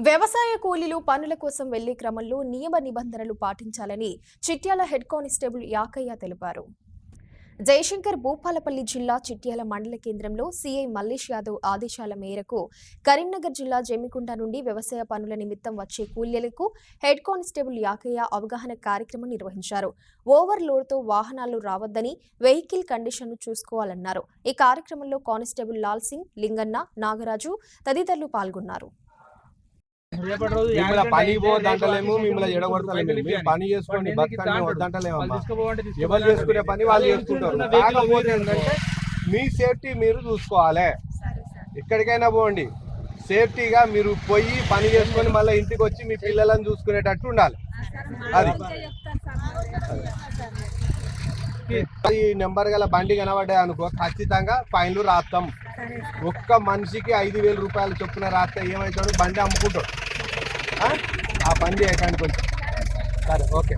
వ్యవసాయ కూలీలు పనుల కోసం వెళ్లే క్రమంలో నియమ నిబంధనలు పాటించాలని చిట్యాల హెడ్ కానిస్టేబుల్ యాకయ్య తెలిపారు. జయశంకర్ భూపాలపల్లి జిల్లా చిట్యాల మండల కేంద్రంలో సీఐ మల్లేష్ యాదవ్ ఆదేశాల మేరకు కరీంనగర్ జిల్లా జమ్మికుంట నుండి వ్యవసాయ పనుల నిమిత్తం వచ్చే కూలీలకు హెడ్ కానిస్టేబుల్ యాకయ్య అవగాహన కార్యక్రమం నిర్వహించారు. ఓవర్లోడ్తో వాహనాలు రావద్దని, వెహికల్ కండిషన్ చూసుకోవాలన్నారు. ఈ కార్యక్రమంలో కానిస్టేబుల్ లాల్ సింగ్, లింగన్న, నాగరాజు తదితరులు పాల్గొన్నారు. పని పోదంటలేము, మిమ్మల్ని ఎడగొడతలేము. పని చేసుకోండి, బతకండి వద్దంటలేమమ్మా. ఎవరు చేసుకునే పని వాళ్ళు చేసుకుంటారు. కాకపోతే ఏంటంటే మీ సేఫ్టీ మీరు చూసుకోవాలి. ఎక్కడికైనా పోండి, సేఫ్టీగా మీరు పోయి పని చేసుకొని మళ్ళీ ఇంటికి వచ్చి మీ పిల్లలను చూసుకునేటట్టు ఉండాలి. అది ఈ నెంబర్ గల బండి కనబడ్డాయి అనుకో, ఖచ్చితంగా ఫైన్లు రాస్తాం. ఒక్క మనిషికి 5,000 రూపాయలు చొప్పున రాస్తే ఏమవుతాడు, బండి అమ్ముకుంటాడు. ఆ పని చేయకండి కొంచెం. సరే, ఓకే.